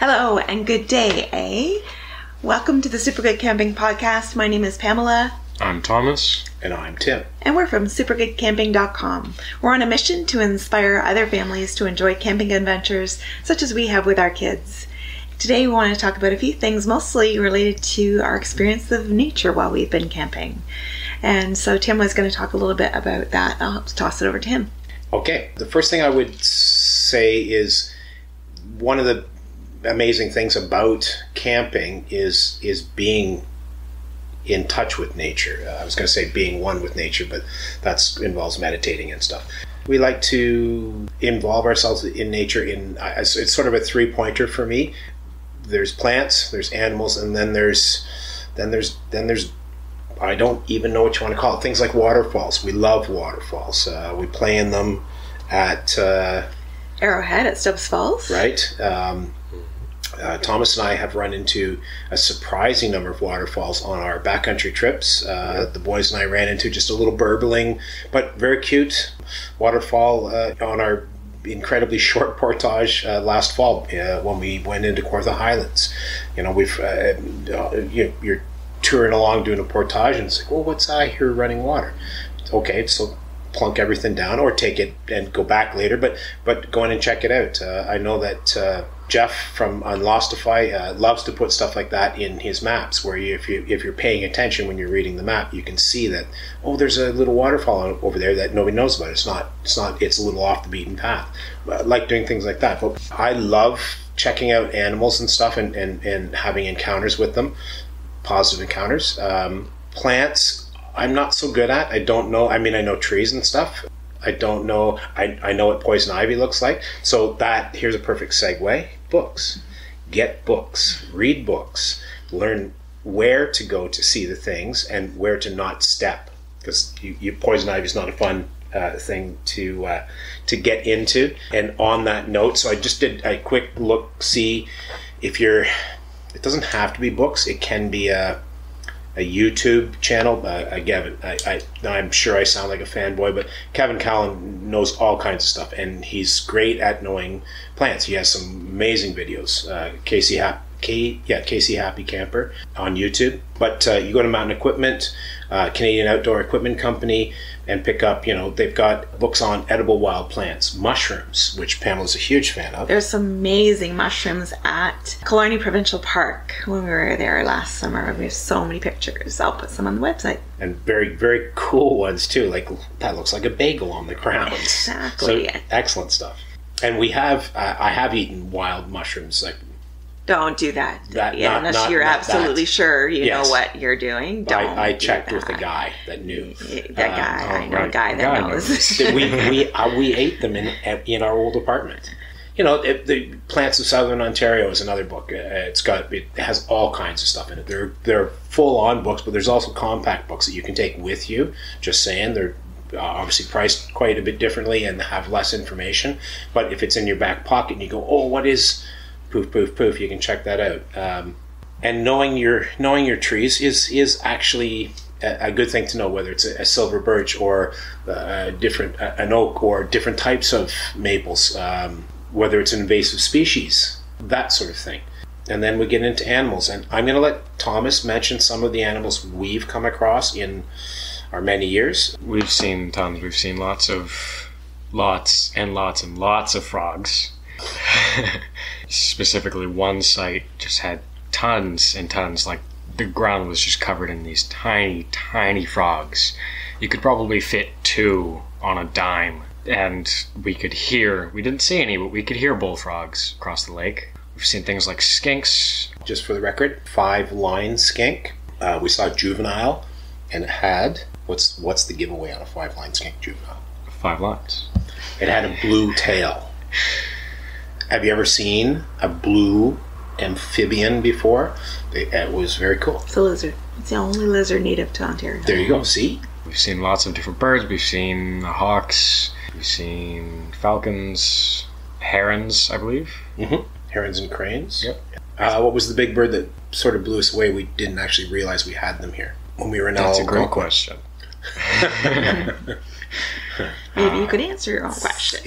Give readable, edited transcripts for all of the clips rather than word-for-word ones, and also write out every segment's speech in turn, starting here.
Hello and good day, eh? Welcome to the Super Good Camping Podcast. My name is Pamela. I'm Thomas. And I'm Tim. And we're from supergoodcamping.com. We're on a mission to inspire other families to enjoy camping adventures such as we have with our kids. Today we want to talk about a few things mostly related to our experience of nature while we've been camping. And so Tim was going to talk a little bit about that. I'll toss it over to him. Okay, the first thing I would say is one of the amazing things about camping is being in touch with nature. I was going to say being one with nature, but that involves meditating and stuff. We like to involve ourselves in nature. It's sort of a three-pointer for me. There's plants, there's animals, and then there's I don't even know what you want to call it. Things like waterfalls. We love waterfalls. We play in them at Arrowhead at Stubbs Falls. Right. Thomas and I have run into a surprising number of waterfalls on our backcountry trips. The boys and I ran into just a little burbling, but very cute waterfall on our incredibly short portage last fall when we went into Kawartha Highlands. You know, you're touring along doing a portage and it's like, well, what's that? I hear running water. Okay, so plunk everything down or take it and go back later, but go in and check it out. I know that Jeff from Unlostify loves to put stuff like that in his maps, where if you're paying attention when you're reading the map, you can see that, oh, there's a little waterfall over there that nobody knows about. It's a little off the beaten path. I like doing things like that. But I love checking out animals and stuff and having encounters with them, positive encounters. Plants, I'm not so good at. I don't know. I mean, I know trees and stuff. I don't know. I know what poison ivy looks like. So here's a perfect segue. Books. Get books. Read books. Learn where to go to see the things and where to not step. Because poison ivy is not a fun thing to get into. And on that note, so I just did a quick look, see if it doesn't have to be books. It can be a YouTube channel. Gavin, I'm sure I sound like a fanboy, but Kevin Callan knows all kinds of stuff, and he's great at knowing plants. He has some amazing videos. Casey Happy Camper on YouTube. But you go to Mountain Equipment, Canadian Outdoor Equipment Company, and pick up, they've got books on edible wild plants, mushrooms, which Pamela's a huge fan of. There's some amazing mushrooms at Killarney Provincial Park when we were there last summer. We have so many pictures. I'll put some on the website. And very, very cool ones too. Like, that looks like a bagel on the ground. Exactly. So, excellent stuff. And I have eaten wild mushrooms. Like, don't do that. Unless you're absolutely sure you know what you're doing. Don't. I checked with a guy that knew. I know a guy that knows. we ate them in our old apartment. The Plants of Southern Ontario is another book. It has all kinds of stuff in it. They're full on books, but there's also compact books that you can take with you. Just saying, they're obviously priced quite a bit differently and have less information. But if it's in your back pocket and you go, oh, what is poof, poof, poof, you can check that out. And knowing your trees is actually a good thing to know, whether it's a silver birch or an oak or different types of maples, whether it's an invasive species, that sort of thing. And then we get into animals, and I'm going to let Thomas mention some of the animals we've come across in our many years. We've seen tons. We've seen lots and lots of frogs. Specifically, one site just had tons and tons. Like, the ground was just covered in these tiny, tiny frogs. You could probably fit 2 on a dime. And we didn't see any, but we could hear bullfrogs across the lake. We've seen things like skinks. Just for the record, 5-line skink. We saw juvenile, and it had, what's the giveaway on a 5-line skink juvenile? 5 lines. It had a blue tail. Have you ever seen a blue amphibian before? It was very cool. It's a lizard. It's the only lizard native to Ontario. There you go. See? We've seen lots of different birds. We've seen hawks. We've seen falcons, herons, I believe. Mm-hmm. Herons and cranes. Yep. What was the big bird that sort of blew us away? We didn't actually realize we had them here when we were in That's a great question. Maybe you could answer your own question.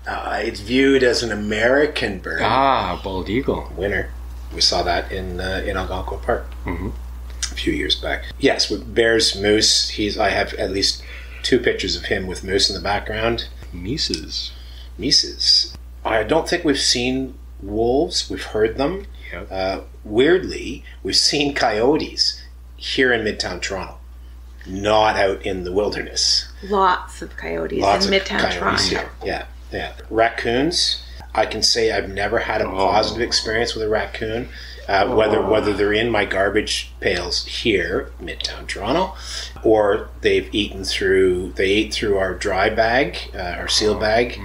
It's viewed as an American bird. Bald eagle. Winner. We saw that in Algonquin Park a few years back. Yes, with bears, moose. I have at least 2 pictures of him with moose in the background. Mises. I don't think we've seen wolves. We've heard them. Yep. Weirdly, we've seen coyotes here in Midtown Toronto, not out in the wilderness. Lots of coyotes in Midtown Toronto. Here. Yeah. Raccoons. I can say I've never had a positive experience with a raccoon, whether they're in my garbage pails here, Midtown Toronto, or they ate through our dry bag, our seal bag.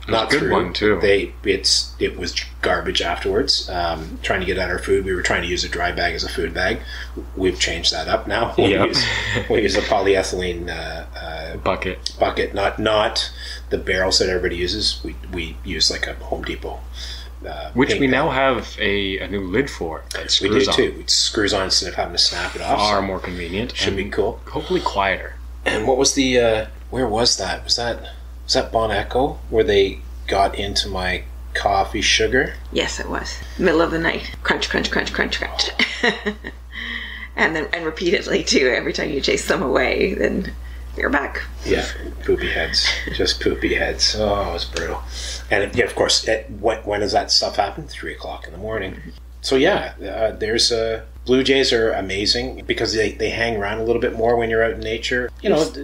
Not a good through. One too. It was garbage afterwards. Trying to get out our food, we were trying to use a dry bag as a food bag. We've changed that up now. We use a polyethylene bucket, not the barrels that everybody uses. We use like a Home Depot, which we now have a new lid for. That screws we do on. too. It screws on instead of having to snap it off. Far more convenient. Should be cool. Hopefully quieter. And what was the? Where was that? Was that Bon Echo where they got into my coffee sugar? Yes, it was. Middle of the night. Crunch, crunch, crunch, crunch, crunch. and repeatedly too. Every time you chase them away, then you're back. Yeah, poopy heads. Just poopy heads. Oh, it was brutal. And of course, when does that stuff happen? 3 o'clock in the morning. So there's Blue jays are amazing because they hang around a little bit more when you're out in nature.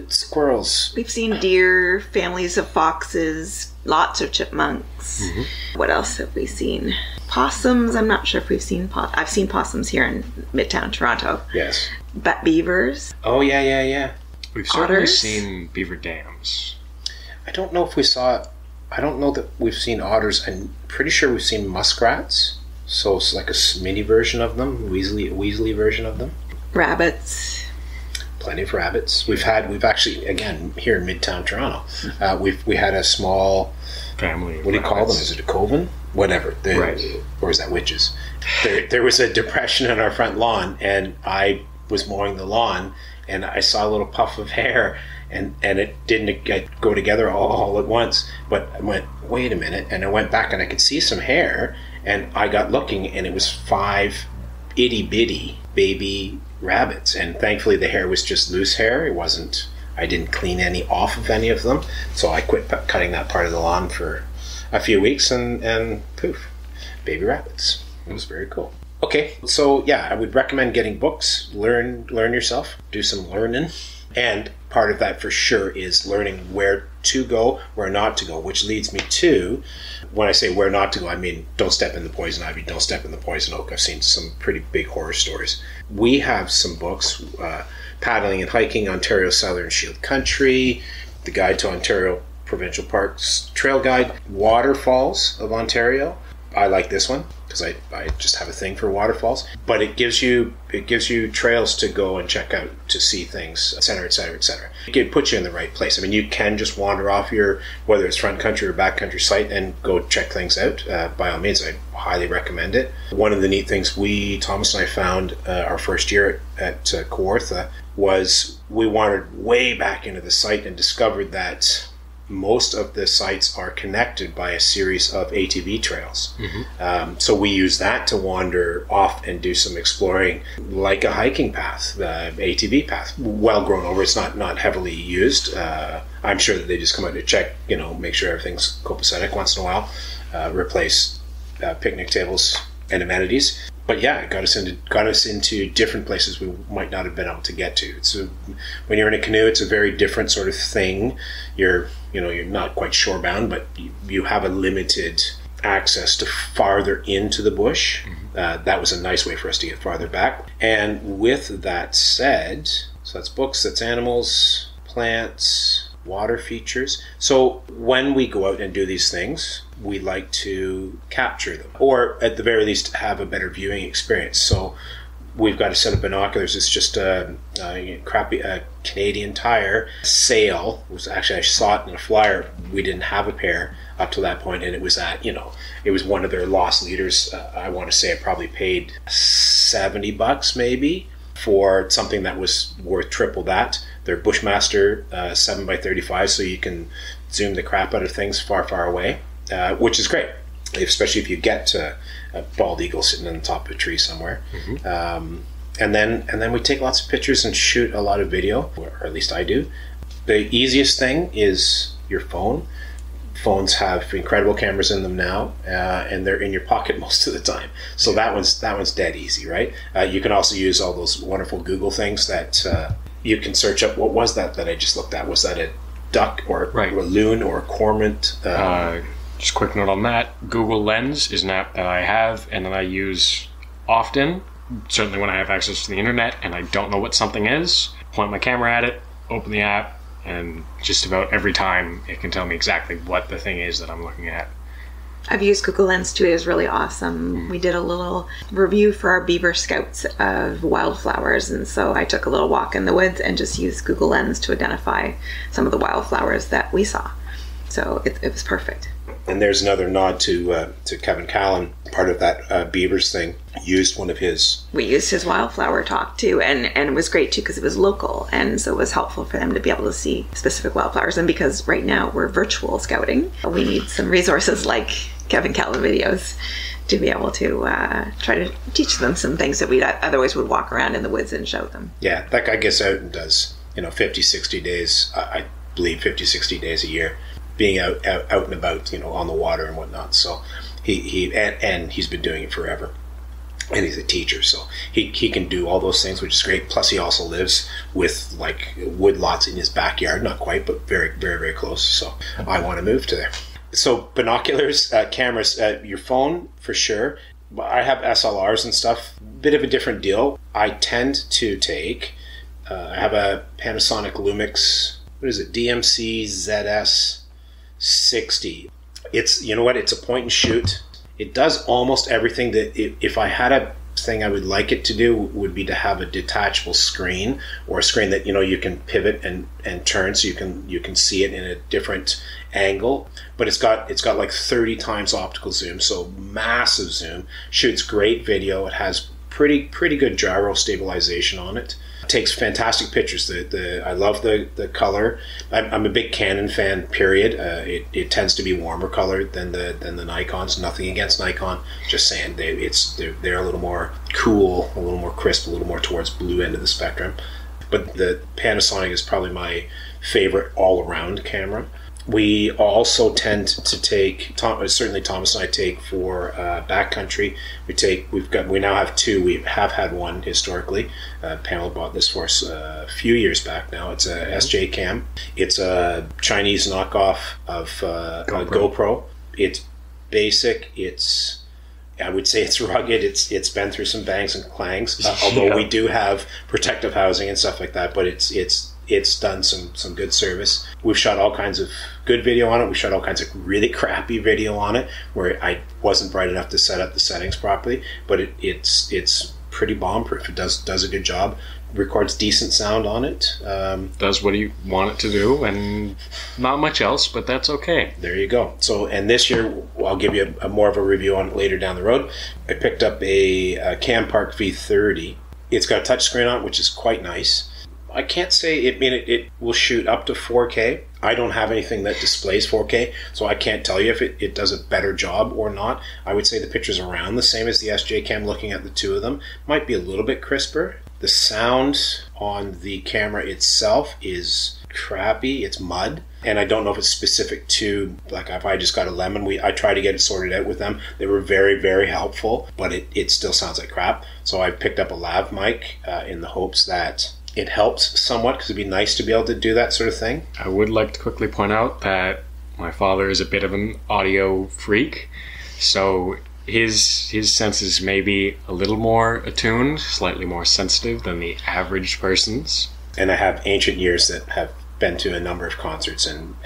Squirrels. We've seen deer, families of foxes, lots of chipmunks. Mm-hmm. What else have we seen? Possums. I'm not sure if we've seen I've seen possums here in Midtown Toronto. Yes. But beavers. Oh, yeah. We've certainly seen beaver dams. I don't know that we've seen otters. I'm pretty sure we've seen muskrats. So it's like a mini version of them, Weasley version of them. Rabbits. Plenty of rabbits. We've actually, again, here in Midtown Toronto, we had a small family. What do you call them? Is it a coven? Whatever. Right. Or is that witches? There was a depression in our front lawn, and I was mowing the lawn, and I saw a little puff of hair, and it didn't go together all at once. But I went, wait a minute, and I went back, and I could see some hair. And I got looking, and it was 5 itty-bitty baby rabbits. And thankfully, the hair was just loose hair. I didn't clean any off of any of them. So I quit cutting that part of the lawn for a few weeks, and poof, baby rabbits. It was very cool. Okay, so I would recommend getting books. Learn yourself. Do some learning. And part of that for sure is learning where to go, where not to go, which leads me to, when I say where not to go, I mean don't step in the poison ivy, don't step in the poison oak. I've seen some pretty big horror stories. We have some books, Paddling and Hiking, Ontario Southern Shield Country, The Guide to Ontario Provincial Parks Trail Guide, Waterfalls of Ontario. I like this one because I just have a thing for waterfalls, but it gives you trails to go and check out to see things, etc., etc., etc. It puts you in the right place. I mean, you can just wander off whether it's front country or back country site and go check things out. By all means, I highly recommend it. One of the neat things Thomas and I found our first year at Kawartha was we wandered way back into the site and discovered that most of the sites are connected by a series of ATV trails. Mm-hmm. So we use that to wander off and do some exploring, like a hiking path, the ATV path. Well grown over, it's not heavily used. I'm sure that they just come out to check, make sure everything's copacetic once in a while, replace picnic tables and amenities. But it got us into different places we might not have been able to get to. When you're in a canoe, it's a very different sort of thing. You're not quite shorebound, but you have a limited access to farther into the bush. Mm-hmm. That was a nice way for us to get farther back. And with that said, so that's books, that's animals, plants, water features. So when we go out and do these things, we like to capture them, or at the very least have a better viewing experience. So we've got a set of binoculars. It's just a crappy Canadian Tire sail. It was actually, I saw it in a flyer. We didn't have a pair up to that point, and it was it was one of their lost leaders. I want to say I probably paid $70 maybe for something that was worth triple that. They're Bushmaster 7x35, so you can zoom the crap out of things far, far away. which is great, especially if you get a bald eagle sitting on the top of a tree somewhere. And then we take lots of pictures and shoot a lot of video, or at least I do. The easiest thing is your phone. Phones have incredible cameras in them now, and they're in your pocket most of the time. So that one's dead easy, right? You can also use all those wonderful Google things that you can search up. What was that I just looked at? Was that a duck or a loon or a cormorant? Just a quick note on that. Google Lens is an app that I have and that I use often. Certainly when I have access to the internet and I don't know what something is, point my camera at it, open the app, and just about every time it can tell me exactly what the thing is that I'm looking at. I've used Google Lens too. It is really awesome. We did a little review for our Beaver Scouts of wildflowers, and so I took a little walk in the woods and just used Google Lens to identify some of the wildflowers that we saw. So it was perfect. And there's another nod to Kevin Callan. Part of that Beavers thing used one of his. We used his wildflower talk too, and it was great too because it was local, and so it was helpful for them to be able to see specific wildflowers. And because right now we're virtual scouting, we need some resources like Kevin Callan videos to be able to try to teach them some things that we otherwise would walk around in the woods and show them. Yeah, that guy gets out and does 50, 60 days. I believe 50, 60 days a year. Being out and about, on the water and whatnot. So he's been doing it forever, and he's a teacher, so he can do all those things, which is great. Plus, he also lives with like wood lots in his backyard, not quite, but very, very, very close. So I want to move to there. So binoculars, cameras, your phone for sure. I have SLRs and stuff. Bit of a different deal. I tend to take. I have a Panasonic Lumix. What is it? DMC ZS 60. It's it's a point and shoot. It does almost everything that if I had a thing I would like it to do would be to have a detachable screen, or a screen that you can pivot and turn so you can see it in a different angle. But it's got like 30 times optical zoom, so massive zoom. Shoots great video. It has pretty good gyro stabilization on it. Takes fantastic pictures. I love the color. I'm a big Canon fan. Period. It tends to be warmer colored than the Nikons. Nothing against Nikon. Just saying they're a little more cool, a little more crisp, a little more towards blue end of the spectrum. But the Panasonic is probably my favorite all around camera. We also tend to take, certainly Thomas and I take for backcountry. We now have two. We have had one historically. Pamela bought this for us a few years back now. It's a SJ Cam. It's a Chinese knockoff of GoPro. It's basic. I would say it's rugged. It's been through some bangs and clangs. Although we do have protective housing and stuff like that, but it's done some good service. We've shot all kinds of good video on it. We shot all kinds of really crappy video on it where I wasn't bright enough to set up the settings properly, but it's pretty bomb-proof. It does a good job. Records decent sound on it. Does what you want it to do, and not much else, but that's okay. There you go. So, and this year, I'll give you more of a review on it later down the road. I picked up a Campark V30. It's got a touch screen on it, which is quite nice. I can't say it will shoot up to 4K. I don't have anything that displays 4K, so I can't tell you if it does a better job or not. I would say the picture's around the same as the SJ Cam. Looking at the two of them, might be a little bit crisper. The sound on the camera itself is crappy. It's mud, and I don't know if it's specific to, like, if I just got a Lemon. I tried to get it sorted out with them. They were very, very helpful, but it still sounds like crap. So I picked up a lav mic in the hopes that it helps somewhat, because it'd be nice to be able to do that sort of thing. I would like to quickly point out that my father is a bit of an audio freak, so his senses may be a little more attuned, slightly more sensitive than the average person's. And I have ancient ears that have been to a number of concerts and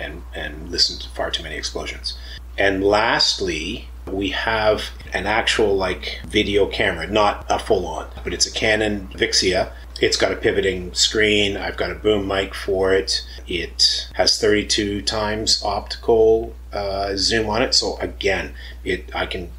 listened to far too many explosions. And lastly, we have an actual video camera, not a full-on, but it's a Canon Vixia. It's got a pivoting screen. I've got a boom mic for it. It has 32 times optical zoom on it. So again, I can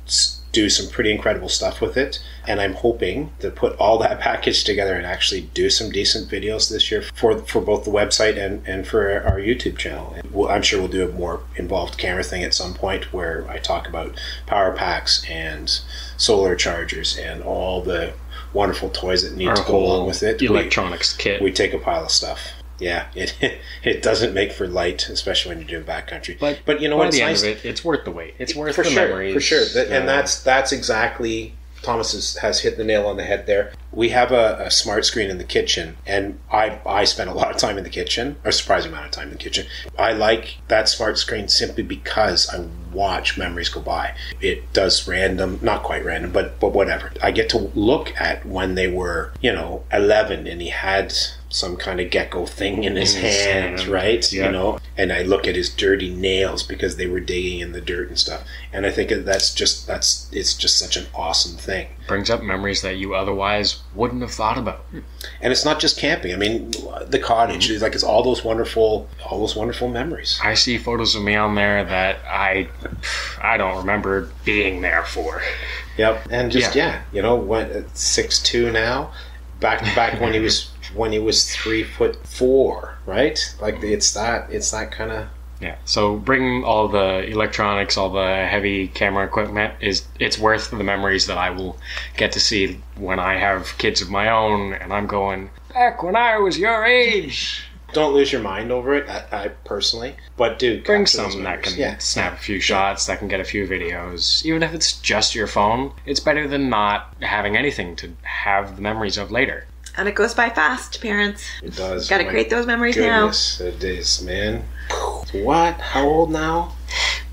do some pretty incredible stuff with it. And I'm hoping to put all that package together and actually do some decent videos this year for both the website and for our YouTube channel. And I'm sure we'll do a more involved camera thing at some point where I talk about power packs and solar chargers and all the wonderful toys that need to go along with it. Electronics kit. We take a pile of stuff. Yeah, it doesn't make for light, especially when you're doing backcountry. But you know what? By the end of it, it's worth the wait. It's worth the memories. For sure. And that's exactly, Thomas has hit the nail on the head there. We have a smart screen in the kitchen, and I spend a lot of time in the kitchen, a surprising amount of time in the kitchen. I like that smart screen simply because I watch memories go by. It does random, not quite random, but whatever. I get to look at when they were, 11, and he had some kind of gecko thing in his hand, right? Yeah. And I look at his dirty nails because they were digging in the dirt and stuff. And I think it's just such an awesome thing. Brings up memories that you otherwise wouldn't have thought about. And it's not just camping. I mean, the cottage, it's all those wonderful memories. I see photos of me on there that I don't remember being there for. Yep. And just when 6'2" now, back when he was 3'4", right? Like it's that kind of. Yeah, so bringing all the electronics, all the heavy camera equipment, it's worth the memories that I will get to see when I have kids of my own, and I'm going, back when I was your age. Don't lose your mind over it, I personally, but do bring some that can snap a few shots, that can get a few videos. Even if it's just your phone, it's better than not having anything to have the memories of later. And it goes by fast, parents. It does. Got to create those memories goodness, now. It is, man. What? How old now?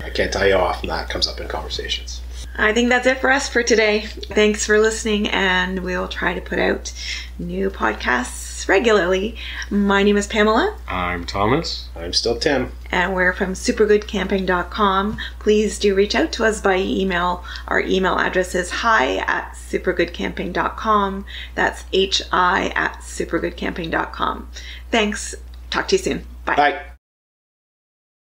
I can't tell you how often that comes up in conversations. I think that's it for us for today. Thanks for listening, and we'll try to put out new podcasts regularly. My name is Pamela. I'm Thomas. I'm still Tim. And we're from supergoodcamping.com. Please do reach out to us by email. Our email address is hi@supergoodcamping.com. That's hi@supergoodcamping.com. Thanks. Talk to you soon. Bye. Bye.